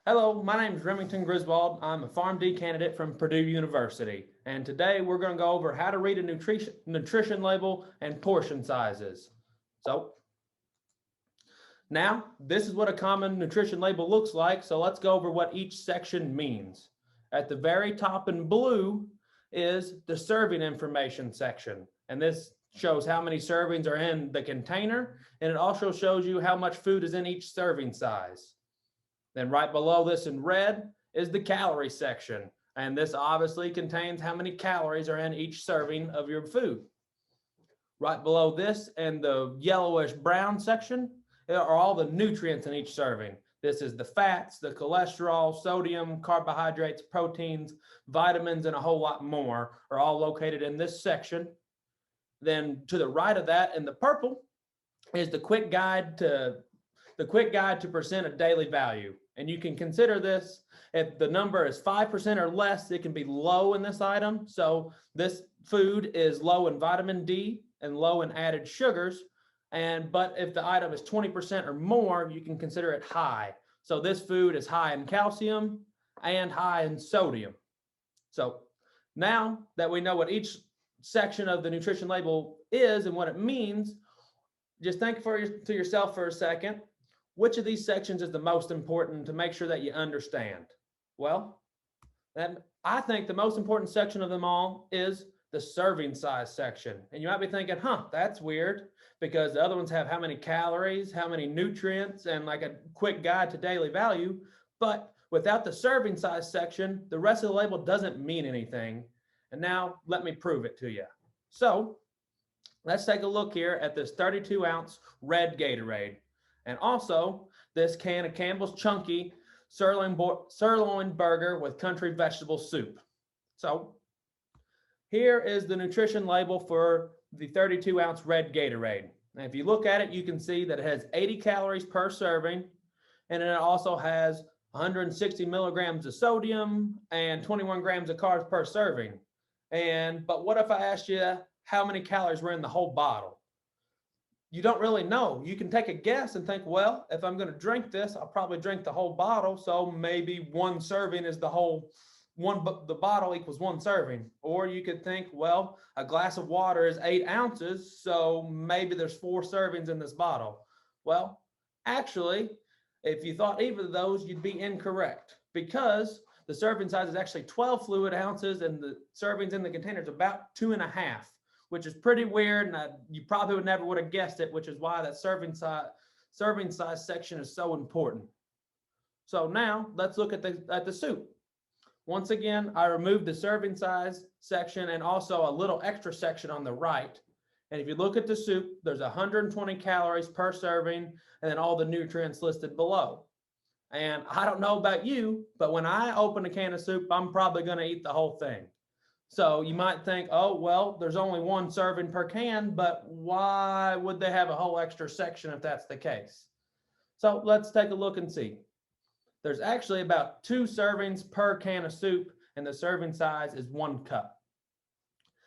Hello, my name is Remington Griswold. I'm a PharmD candidate from Purdue University, and today we're going to go over how to read a nutrition label and portion sizes. So now this is what a common nutrition label looks like. So let's go over what each section means. At the very top in blue is the serving information section, and this shows how many servings are in the container, and it also shows you how much food is in each serving size. Then right below this in red is the calorie section. And this obviously contains how many calories are in each serving of your food. Right below this in the yellowish brown section are all the nutrients in each serving. This is the fats, the cholesterol, sodium, carbohydrates, proteins, vitamins, and a whole lot more are all located in this section. Then to the right of that in the purple is the quick guide to percent of daily value. And you can consider this, if the number is 5% or less, it can be low in this item. So this food is low in vitamin D and low in added sugars. But if the item is 20% or more, you can consider it high. So this food is high in calcium and high in sodium. So now that we know what each section of the nutrition label is and what it means, just think to yourself for a second. Which of these sections is the most important to make sure that you understand? Well, I think the most important section of them all is the serving size section. And you might be thinking, that's weird, because the other ones have how many calories, how many nutrients, and like a quick guide to daily value. But without the serving size section, the rest of the label doesn't mean anything. And now let me prove it to you. So let's take a look here at this 32-ounce red Gatorade. And also this can of Campbell's Chunky sirloin burger with country vegetable soup. So here is the nutrition label for the 32-ounce red Gatorade. And if you look at it, you can see that it has 80 calories per serving, and it also has 160 milligrams of sodium and 21 grams of carbs per serving. But what if I asked you how many calories were in the whole bottle? You don't really know. You can take a guess and think, well, if I'm going to drink this, I'll probably drink the whole bottle. So maybe one serving is the bottle equals one serving. Or you could think, well, a glass of water is 8 ounces. So maybe there's 4 servings in this bottle. Well, actually, if you thought either of those, you'd be incorrect, because the serving size is actually 12 fluid ounces and the servings in the container is about 2.5, which is pretty weird, and you probably would have guessed it, which is why that serving size section is so important. So now let's look at the soup. Once again, I removed the serving size section and also a little extra section on the right. And if you look at the soup, there's 120 calories per serving, and then all the nutrients listed below. And I don't know about you, but when I open a can of soup, I'm probably going to eat the whole thing. So you might think, oh, well, there's only one serving per can, but why would they have a whole extra section if that's the case? So let's take a look and see. There's actually about 2 servings per can of soup, and the serving size is 1 cup.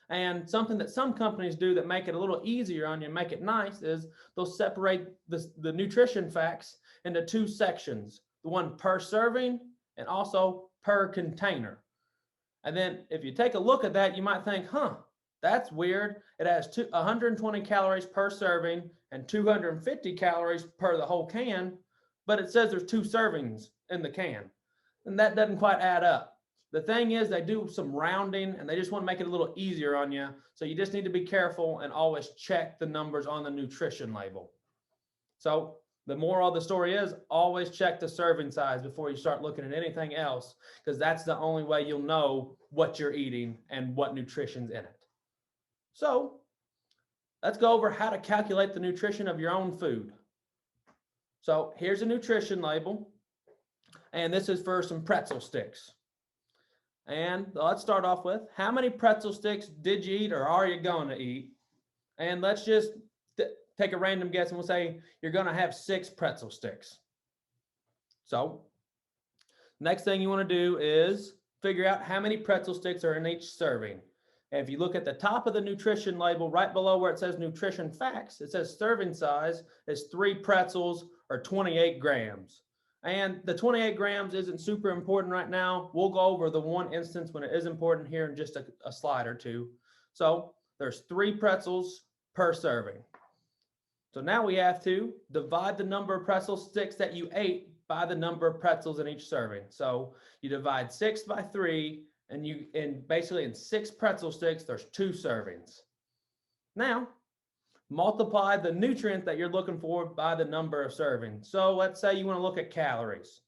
And something that some companies do that make it a little easier on you and make it nice is they'll separate the nutrition facts into 2 sections, the one per serving and also per container. And then if you take a look at that, you might think, that's weird. It has 120 calories per serving and 250 calories per the whole can, but it says there's 2 servings in the can. And that doesn't quite add up. The thing is, they do some rounding and they just want to make it a little easier on you. So you just need to be careful and always check the numbers on the nutrition label. So the moral of the story is, always check the serving size before you start looking at anything else, because that's the only way you'll know what you're eating and what nutrition's in it. So let's go over how to calculate the nutrition of your own food. So here's a nutrition label, and this is for some pretzel sticks. And let's start off with, how many pretzel sticks did you eat or are you going to eat? And let's just take a random guess, and we'll say you're going to have 6 pretzel sticks. So next thing you want to do is figure out how many pretzel sticks are in each serving. And if you look at the top of the nutrition label, right below where it says nutrition facts, it says serving size is 3 pretzels or 28 grams. And the 28 grams isn't super important right now. We'll go over the one instance when it is important here in just a slide or two. So there's 3 pretzels per serving. So now we have to divide the number of pretzel sticks that you ate by the number of pretzels in each serving. So you divide 6 by 3, and basically in 6 pretzel sticks, there's 2 servings. Now, multiply the nutrient that you're looking for by the number of servings. So let's say you want to look at calories.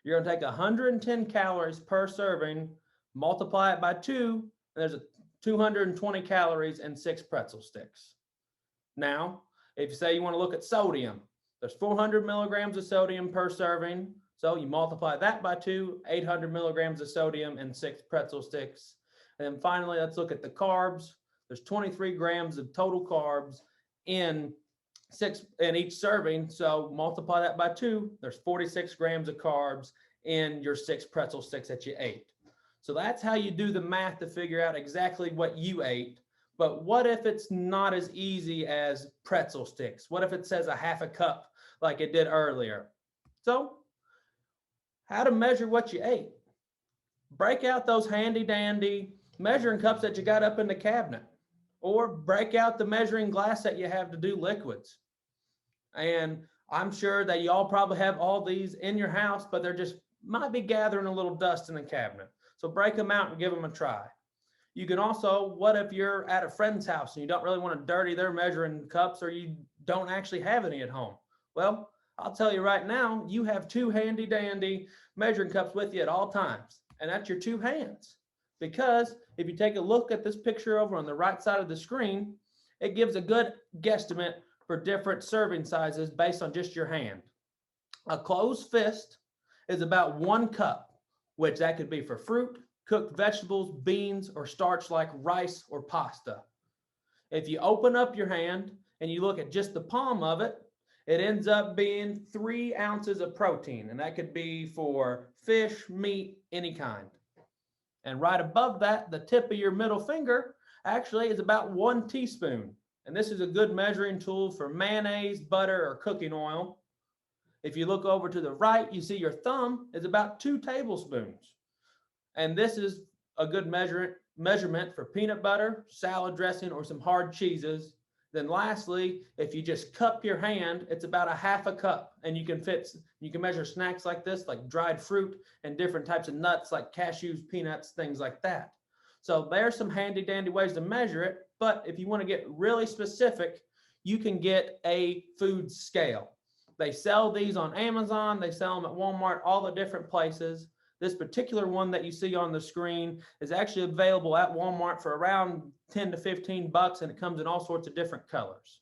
You're going to take 110 calories per serving, multiply it by 2, and there's 220 calories in 6 pretzel sticks. Now, if you say you want to look at sodium, there's 400 milligrams of sodium per serving. So you multiply that by 2, 800 milligrams of sodium in 6 pretzel sticks. And then finally, let's look at the carbs. There's 23 grams of total carbs in each serving. So multiply that by 2, there's 46 grams of carbs in your 6 pretzel sticks that you ate. So that's how you do the math to figure out exactly what you ate. But what if it's not as easy as pretzel sticks? What if it says a half a cup like it did earlier? So how to measure what you ate? Break out those handy dandy measuring cups that you got up in the cabinet, or break out the measuring glass that you have to do liquids. And I'm sure that y'all probably have all these in your house, but they're just might be gathering a little dust in the cabinet. So break them out and give them a try. You can also, what if you're at a friend's house and you don't really want to dirty their measuring cups, or you don't actually have any at home? Well, I'll tell you right now, you have 2 handy dandy measuring cups with you at all times, and that's your 2 hands. Because if you take a look at this picture over on the right side of the screen, it gives a good guesstimate for different serving sizes based on just your hand. A closed fist is about 1 cup, which that could be for fruit, cooked vegetables, beans, or starch like rice or pasta. If you open up your hand and you look at just the palm of it, it ends up being 3 ounces of protein, and that could be for fish, meat, any kind. And right above that, the tip of your middle finger actually is about 1 teaspoon. And this is a good measuring tool for mayonnaise, butter, or cooking oil. If you look over to the right, you see your thumb is about 2 tablespoons. And this is a good measurement for peanut butter, salad dressing, or some hard cheeses. Then lastly, if you just cup your hand, it's about a half a cup, and you can measure snacks like this, like dried fruit and different types of nuts like cashews, peanuts, things like that. So there's some handy dandy ways to measure it. But if you want to get really specific, you can get a food scale. They sell these on Amazon. They sell them at Walmart, all the different places. This particular one that you see on the screen is actually available at Walmart for around 10 to 15 bucks, and it comes in all sorts of different colors.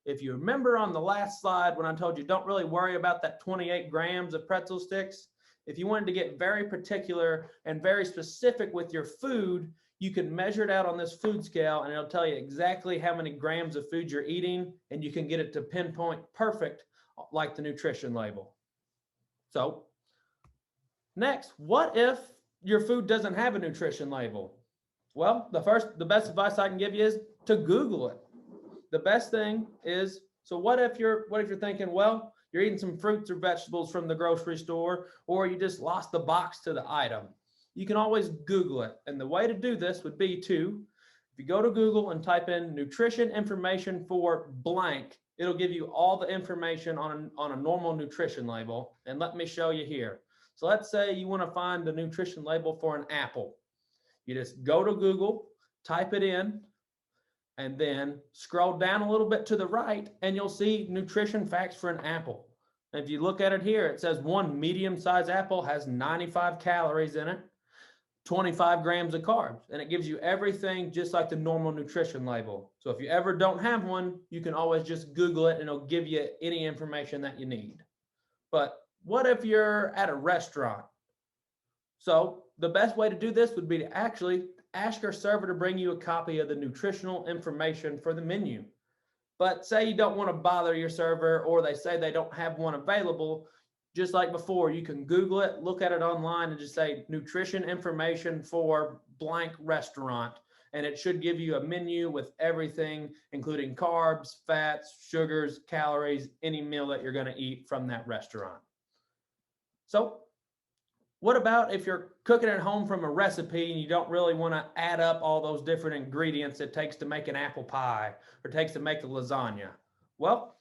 If you remember on the last slide when I told you don't really worry about that 28 grams of pretzel sticks, if you wanted to get very particular and very specific with your food, you can measure it out on this food scale, and it'll tell you exactly how many grams of food you're eating, and you can get it to pinpoint perfect like the nutrition label. So next, what if your food doesn't have a nutrition label? Well, the best advice I can give you is to Google it. The best thing is, so what if you're thinking, well, you're eating some fruits or vegetables from the grocery store, or you just lost the box to the item? You can always Google it. And the way to do this would be if you go to Google and type in nutrition information for blank, it'll give you all the information on a normal nutrition label. And let me show you here. So let's say you want to find the nutrition label for an apple. You just go to Google, type it in, and then scroll down a little bit to the right, and you'll see nutrition facts for an apple. And if you look at it here, it says 1 medium-sized apple has 95 calories in it, 25 grams of carbs, and it gives you everything just like the normal nutrition label. So if you ever don't have one, you can always just Google it, and it'll give you any information that you need. But what if you're at a restaurant? So the best way to do this would be to actually ask your server to bring you a copy of the nutritional information for the menu. But say you don't want to bother your server, or they say they don't have one available, just like before, you can Google it, look at it online, and just say nutrition information for blank restaurant. And it should give you a menu with everything, including carbs, fats, sugars, calories, any meal that you're going to eat from that restaurant. So what about if you're cooking at home from a recipe and you don't really want to add up all those different ingredients it takes to make an apple pie or takes to make a lasagna? Well,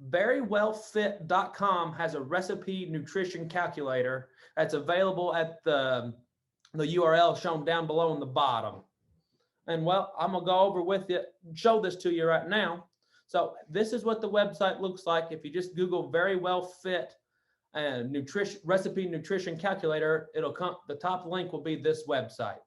verywellfit.com has a recipe nutrition calculator that's available at the URL shown down below in the bottom. And well, I'm gonna go over with you, show this to you right now. So this is what the website looks like. If you just Google Very Well Fit and nutrition calculator, it'll come, the top link will be this website.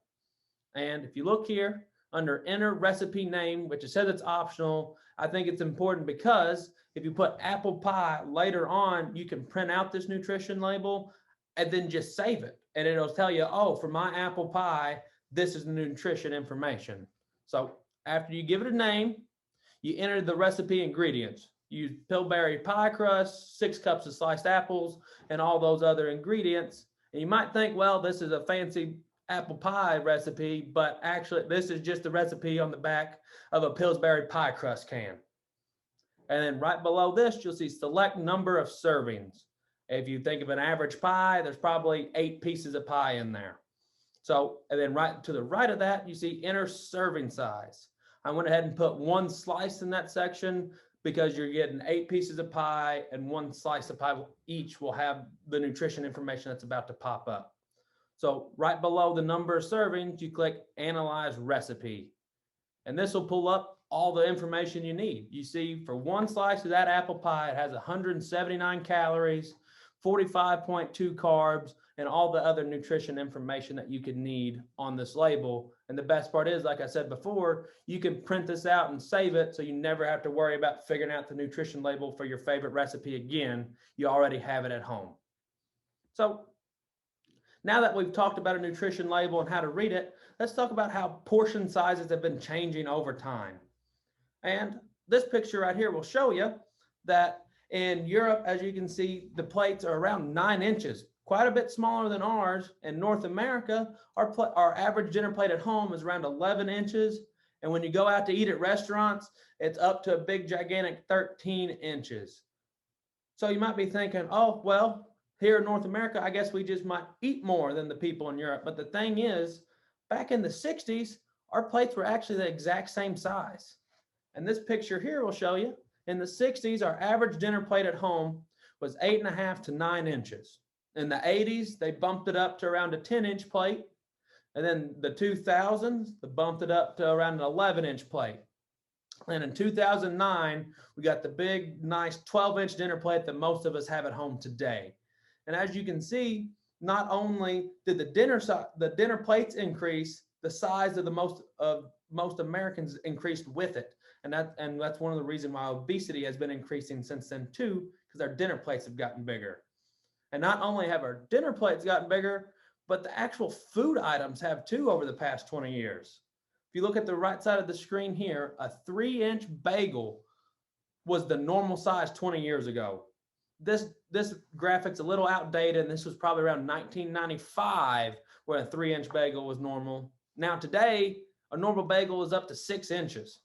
And if you look here under enter recipe name, which it says it's optional, I think it's important because if you put apple pie later on, you can print out this nutrition label and then just save it. And it'll tell you, oh, for my apple pie, this is the nutrition information. So after you give it a name, you enter the recipe ingredients. Use Pillsbury pie crust, 6 cups of sliced apples, and all those other ingredients. And you might think, well, this is a fancy apple pie recipe, but actually this is just the recipe on the back of a Pillsbury pie crust can. And then right below this, you'll see select number of servings. If you think of an average pie, there's probably 8 pieces of pie in there. So, and then right to the right of that, you see enter serving size. I went ahead and put 1 slice in that section because you're getting 8 pieces of pie and 1 slice of pie each will have the nutrition information that's about to pop up. So right below the number of servings, you click Analyze Recipe. And this will pull up all the information you need. You see for 1 slice of that apple pie, it has 179 calories, 45.2 carbs, and all the other nutrition information that you could need on this label. And the best part is, like I said before, you can print this out and save it so you never have to worry about figuring out the nutrition label for your favorite recipe again. You already have it at home. So now that we've talked about a nutrition label and how to read it, let's talk about how portion sizes have been changing over time. And this picture right here will show you that in Europe, as you can see, the plates are around 9 inches, quite a bit smaller than ours. In North America, our average dinner plate at home is around 11 inches. And when you go out to eat at restaurants, it's up to a big, gigantic 13 inches. So you might be thinking, oh, well, here in North America, I guess we just might eat more than the people in Europe. But the thing is, back in the 60s, our plates were actually the exact same size. And this picture here will show you, in the 60s, our average dinner plate at home was 8.5 to 9 inches. In the 80s, they bumped it up to around a 10-inch plate. And then the 2000s, they bumped it up to around an 11-inch plate. And in 2009, we got the big, nice 12-inch dinner plate that most of us have at home today. And as you can see, not only did the dinner plates increase, the size of most Americans increased with it. And that's one of the reasons why obesity has been increasing since then too, because our dinner plates have gotten bigger. And not only have our dinner plates gotten bigger, but the actual food items have too over the past 20 years. If you look at the right side of the screen here, a 3-inch bagel was the normal size 20 years ago. This graphic's a little outdated, and this was probably around 1995 where a 3-inch bagel was normal. Now today, a normal bagel is up to 6 inches.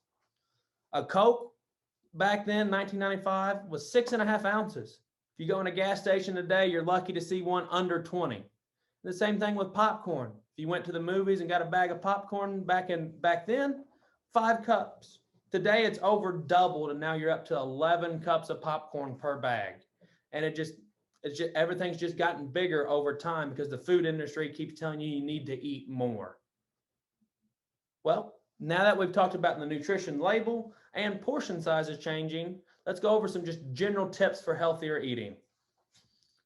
A Coke back then, 1995, was 6.5 ounces. If you go in a gas station today, you're lucky to see one under 20. The same thing with popcorn. If you went to the movies and got a bag of popcorn back then, 5 cups. Today it's over doubled, and now you're up to 11 cups of popcorn per bag. And everything's just gotten bigger over time because the food industry keeps telling you you need to eat more. Well, now that we've talked about the nutrition label and portion sizes changing, let's go over some just general tips for healthier eating.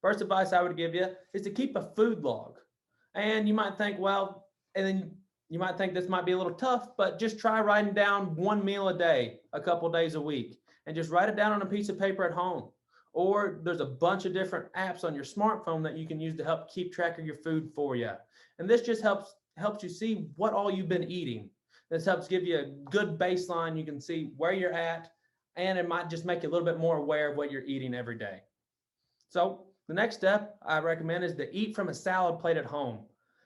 First advice I would give you is to keep a food log. And you might think, well, and then you might think this might be a little tough, but just try writing down 1 meal a day, a couple days a week, and just write it down on a piece of paper at home. Or there's a bunch of different apps on your smartphone that you can use to help keep track of your food for you. And this just helps you see what all you've been eating. This helps give you a good baseline. You can see where you're at, and it might just make you a little bit more aware of what you're eating every day. So the next step I recommend is to eat from a salad plate at home.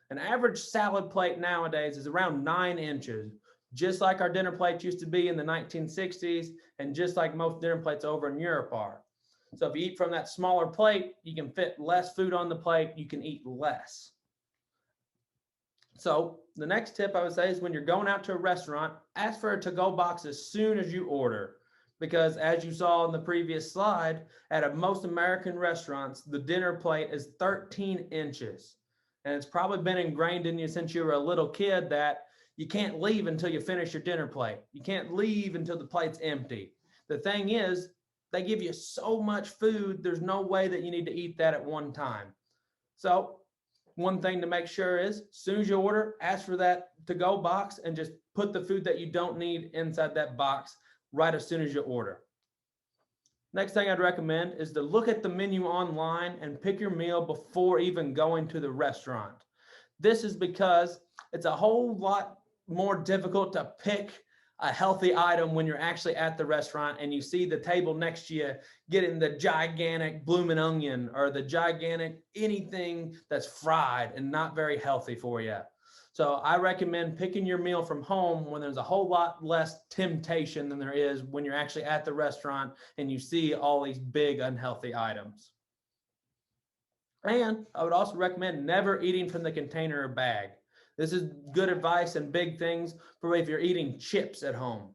An average salad plate nowadays is around 9 inches, just like our dinner plates used to be in the 1960s, and just like most dinner plates over in Europe are. So if you eat from that smaller plate, you can fit less food on the plate, you can eat less. So the next tip I would say is when you're going out to a restaurant, ask for a to-go box as soon as you order. Because as you saw in the previous slide, at most American restaurants, the dinner plate is 13 inches. And it's probably been ingrained in you since you were a little kid that you can't leave until you finish your dinner plate. You can't leave until the plate's empty. The thing is, they give you so much food, there's no way that you need to eat that at one time. So one thing to make sure is, as soon as you order, ask for that to-go box and just put the food that you don't need inside that box right as soon as you order. Next thing I'd recommend is to look at the menu online and pick your meal before even going to the restaurant. This is because it's a whole lot more difficult to pick a healthy item when you're actually at the restaurant and you see the table next to you getting the gigantic bloomin' onion or the gigantic anything that's fried and not very healthy for you. So I recommend picking your meal from home when there's a whole lot less temptation than there is when you're actually at the restaurant and you see all these big unhealthy items. And I would also recommend never eating from the container or bag. This is good advice and big things for if you're eating chips at home.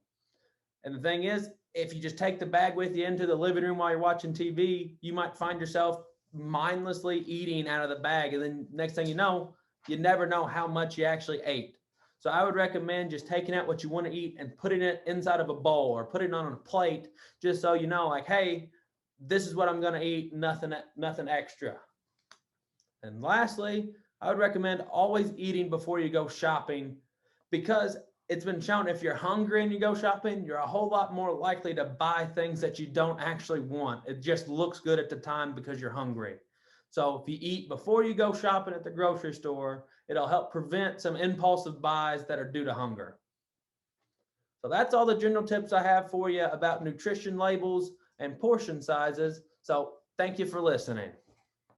And the thing is, if you just take the bag with you into the living room while you're watching TV, you might find yourself mindlessly eating out of the bag. And then next thing you know, you never know how much you actually ate. So I would recommend just taking out what you want to eat and putting it inside of a bowl or putting it on a plate, just so you know, like, hey, this is what I'm going to eat, nothing extra. And lastly, I would recommend always eating before you go shopping, because it's been shown if you're hungry and you go shopping, you're a whole lot more likely to buy things that you don't actually want. It just looks good at the time because you're hungry. So if you eat before you go shopping at the grocery store, it'll help prevent some impulsive buys that are due to hunger. So that's all the general tips I have for you about nutrition labels and portion sizes. So thank you for listening.